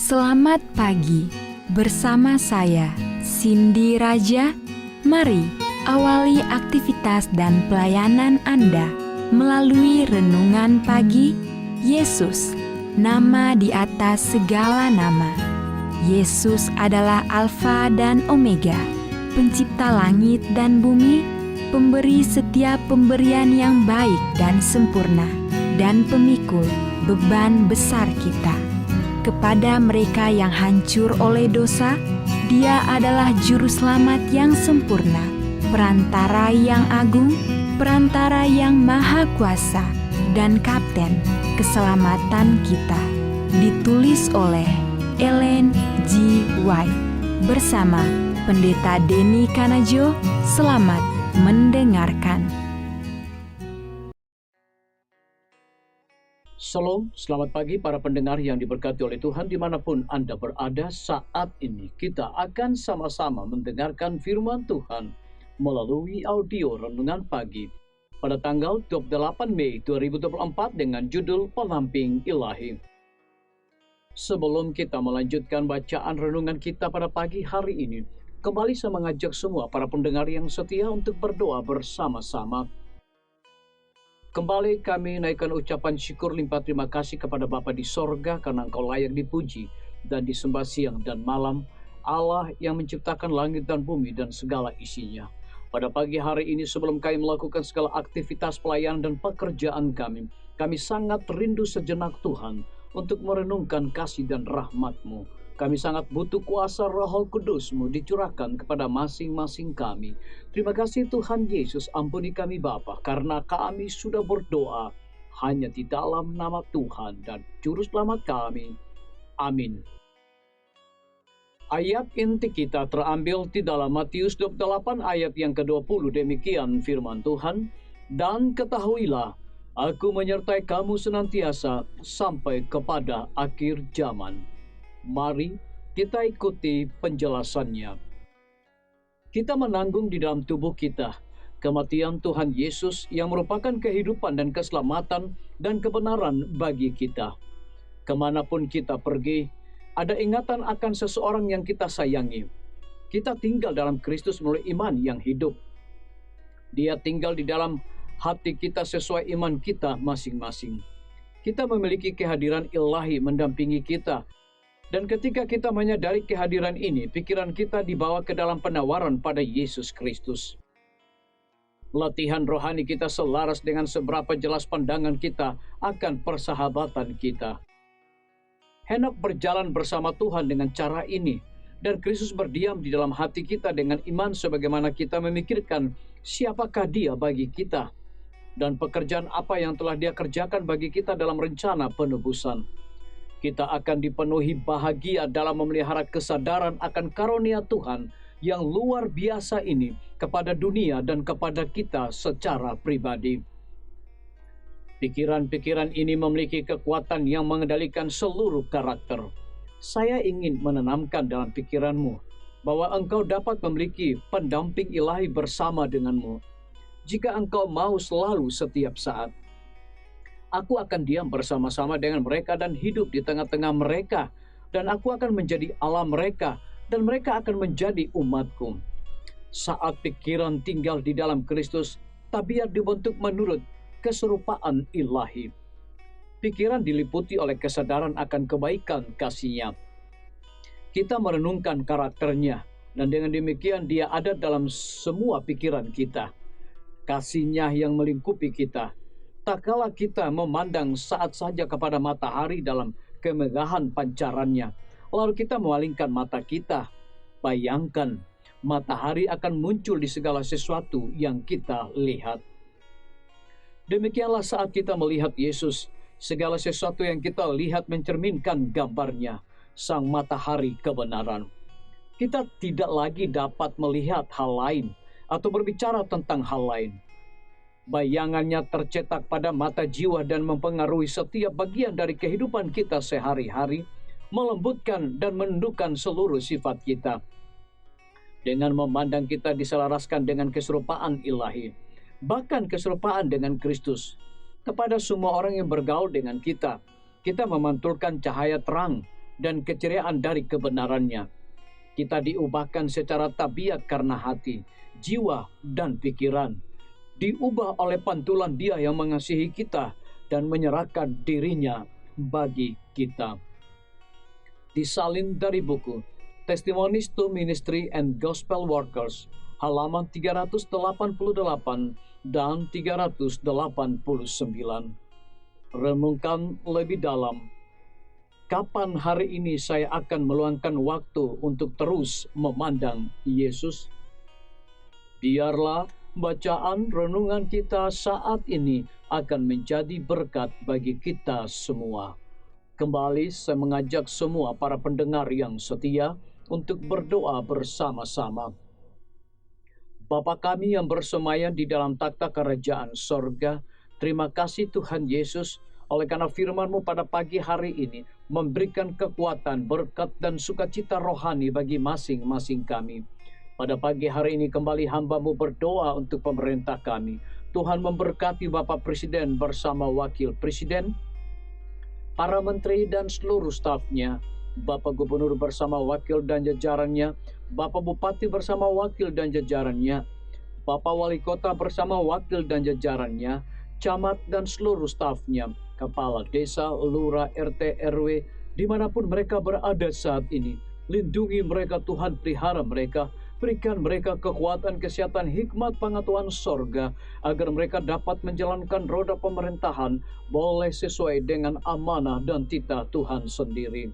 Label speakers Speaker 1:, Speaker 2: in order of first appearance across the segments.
Speaker 1: Selamat pagi, bersama saya Cindy Raja. Mari awali aktivitas dan pelayanan Anda melalui renungan pagi. Yesus, nama di atas segala nama. Yesus adalah Alfa dan Omega, pencipta langit dan bumi, pemberi setiap pemberian yang baik dan sempurna, dan pemikul beban besar kita. Kepada mereka yang hancur oleh dosa, Dia adalah juru selamat yang sempurna, perantara yang agung, perantara yang maha kuasa, dan kapten keselamatan kita. Ditulis oleh Ellen G. White bersama Pendeta Denny Kanajo. Selamat mendengarkan.
Speaker 2: Shalom, selamat pagi para pendengar yang diberkati oleh Tuhan dimanapun Anda berada saat ini. Kita akan sama-sama mendengarkan firman Tuhan melalui audio Renungan Pagi pada tanggal 28 Mei 2024 dengan judul Pendamping Ilahi. Sebelum kita melanjutkan bacaan renungan kita pada pagi hari ini, kembali saya mengajak semua para pendengar yang setia untuk berdoa bersama-sama. Kembali kami naikkan ucapan syukur limpah terima kasih kepada Bapa di sorga karena Engkau layak dipuji dan disembah siang dan malam, Allah yang menciptakan langit dan bumi dan segala isinya. Pada pagi hari ini sebelum kami melakukan segala aktivitas pelayanan dan pekerjaan kami sangat rindu sejenak Tuhan untuk merenungkan kasih dan rahmat-Mu. Kami sangat butuh kuasa Roh Kudus-Mu dicurahkan kepada masing-masing kami. Terima kasih Tuhan Yesus, ampuni kami Bapa, karena kami sudah berdoa hanya di dalam nama Tuhan dan Juru Selamat kami. Amin. Ayat inti kita terambil di dalam Matius 28 ayat yang ke-20, demikian firman Tuhan. Dan ketahuilah, Aku menyertai kamu senantiasa sampai kepada akhir zaman. Mari kita ikuti penjelasannya. Kita menanggung di dalam tubuh kita kematian Tuhan Yesus yang merupakan kehidupan dan keselamatan dan kebenaran bagi kita. Kemanapun kita pergi, ada ingatan akan seseorang yang kita sayangi. Kita tinggal dalam Kristus melalui iman yang hidup. Dia tinggal di dalam hati kita sesuai iman kita masing-masing. Kita memiliki kehadiran ilahi mendampingi kita. Dan ketika kita menyadari kehadiran ini, pikiran kita dibawa ke dalam penawaran pada Yesus Kristus. Latihan rohani kita selaras dengan seberapa jelas pandangan kita akan persahabatan kita. Henok berjalan bersama Tuhan dengan cara ini, dan Kristus berdiam di dalam hati kita dengan iman sebagaimana kita memikirkan siapakah Dia bagi kita, dan pekerjaan apa yang telah Dia kerjakan bagi kita dalam rencana penebusan. Kita akan dipenuhi bahagia dalam memelihara kesadaran akan karunia Tuhan yang luar biasa ini kepada dunia dan kepada kita secara pribadi. Pikiran-pikiran ini memiliki kekuatan yang mengendalikan seluruh karakter. Saya ingin menanamkan dalam pikiranmu bahwa engkau dapat memiliki pendamping ilahi bersama denganmu jika engkau mau selalu setiap saat. Aku akan diam bersama-sama dengan mereka dan hidup di tengah-tengah mereka, dan aku akan menjadi Allah mereka, dan mereka akan menjadi umatku. Saat pikiran tinggal di dalam Kristus, tabiat dibentuk menurut keserupaan ilahi. Pikiran diliputi oleh kesadaran akan kebaikan kasih-Nya. Kita merenungkan karakternya, dan dengan demikian Dia ada dalam semua pikiran kita. Kasih-Nya yang melingkupi kita. Tak kala kita memandang saat saja kepada matahari dalam kemegahan pancarannya, lalu kita memalingkan mata kita. Bayangkan, matahari akan muncul di segala sesuatu yang kita lihat. Demikianlah saat kita melihat Yesus, segala sesuatu yang kita lihat mencerminkan gambarnya, sang matahari kebenaran. Kita tidak lagi dapat melihat hal lain atau berbicara tentang hal lain. Bayangannya tercetak pada mata jiwa dan mempengaruhi setiap bagian dari kehidupan kita sehari-hari, melembutkan dan menundukkan seluruh sifat kita. Dengan memandang kita diselaraskan dengan keserupaan ilahi, bahkan keserupaan dengan Kristus. Kepada semua orang yang bergaul dengan kita, kita memantulkan cahaya terang dan keceriaan dari kebenarannya. Kita diubahkan secara tabiat karena hati, jiwa, dan pikiran. Diubah oleh pantulan Dia yang mengasihi kita dan menyerahkan dirinya bagi kita. Disalin dari buku Testimonies to Ministry and Gospel Workers, halaman 388 dan 389. Renungkan lebih dalam. Kapan hari ini saya akan meluangkan waktu untuk terus memandang Yesus? Biarlah bacaan renungan kita saat ini akan menjadi berkat bagi kita semua. Kembali saya mengajak semua para pendengar yang setia untuk berdoa bersama-sama. Bapa kami yang bersemayam di dalam takhta kerajaan sorga, terima kasih Tuhan Yesus, oleh karena firman-Mu pada pagi hari ini memberikan kekuatan, berkat, dan sukacita rohani bagi masing-masing kami. Pada pagi hari ini kembali hamba-Mu berdoa untuk pemerintah kami. Tuhan memberkati Bapak Presiden bersama Wakil Presiden, para menteri dan seluruh stafnya, Bapak Gubernur bersama wakil dan jajarannya, Bapak Bupati bersama wakil dan jajarannya, Bapak Wali Kota bersama wakil dan jajarannya, camat dan seluruh stafnya, kepala desa, lurah, RT, RW, dimanapun mereka berada saat ini. Lindungi mereka Tuhan, pelihara mereka, berikan mereka kekuatan, kesehatan, hikmat, pengetahuan sorga, agar mereka dapat menjalankan roda pemerintahan boleh sesuai dengan amanah dan titah Tuhan sendiri.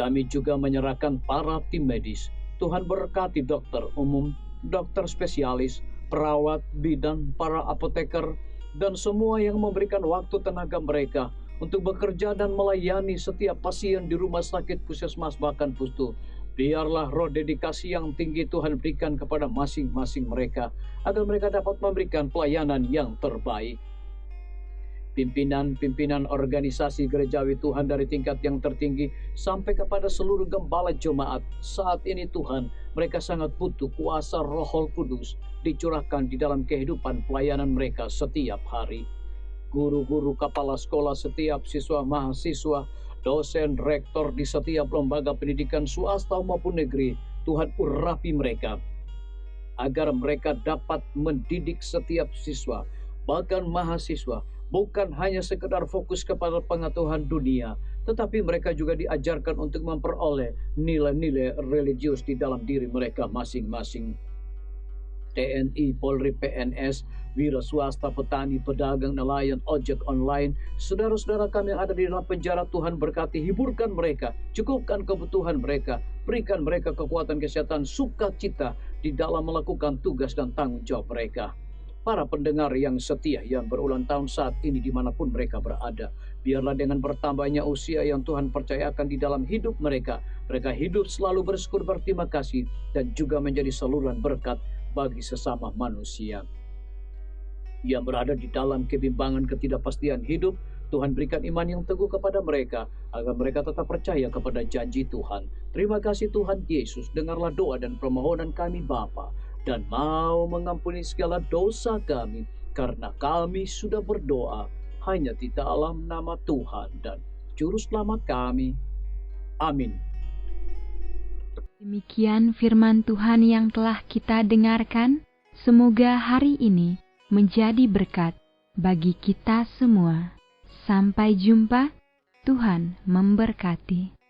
Speaker 2: Kami juga menyerahkan para tim medis. Tuhan berkati dokter umum, dokter spesialis, perawat, bidan, para apoteker, dan semua yang memberikan waktu tenaga mereka untuk bekerja dan melayani setiap pasien di rumah sakit, puskesmas, bahkan pustu. Biarlah roh dedikasi yang tinggi Tuhan berikan kepada masing-masing mereka, agar mereka dapat memberikan pelayanan yang terbaik. Pimpinan-pimpinan organisasi gerejawi Tuhan dari tingkat yang tertinggi sampai kepada seluruh gembala jemaat, saat ini Tuhan, mereka sangat butuh kuasa Roh Kudus dicurahkan di dalam kehidupan pelayanan mereka setiap hari. Guru-guru, kepala sekolah, setiap siswa, mahasiswa, dosen, rektor di setiap lembaga pendidikan swasta maupun negeri, Tuhan urapi mereka agar mereka dapat mendidik setiap siswa, bahkan mahasiswa, bukan hanya sekedar fokus kepada pengetahuan dunia, tetapi mereka juga diajarkan untuk memperoleh nilai-nilai religius di dalam diri mereka masing-masing. TNI, Polri, PNS, wira swasta, petani, pedagang, nelayan, ojek online, saudara-saudara kami yang ada di dalam penjara, Tuhan berkati, hiburkan mereka, cukupkan kebutuhan mereka, berikan mereka kekuatan, kesehatan, sukacita di dalam melakukan tugas dan tanggung jawab mereka. Para pendengar yang setia yang berulang tahun saat ini dimanapun mereka berada, biarlah dengan bertambahnya usia yang Tuhan percayakan di dalam hidup mereka, mereka hidup selalu bersyukur, berterima kasih, dan juga menjadi saluran berkat bagi sesama manusia. Yang berada di dalam kebimbangan, ketidakpastian hidup, Tuhan berikan iman yang teguh kepada mereka, agar mereka tetap percaya kepada janji Tuhan. Terima kasih Tuhan Yesus, dengarlah doa dan permohonan kami Bapa, dan mau mengampuni segala dosa kami, karena kami sudah berdoa hanya di dalam nama Tuhan dan Juru Selamat kami. Amin.
Speaker 1: Demikian firman Tuhan yang telah kita dengarkan. Semoga hari ini menjadi berkat bagi kita semua. Sampai jumpa, Tuhan memberkati.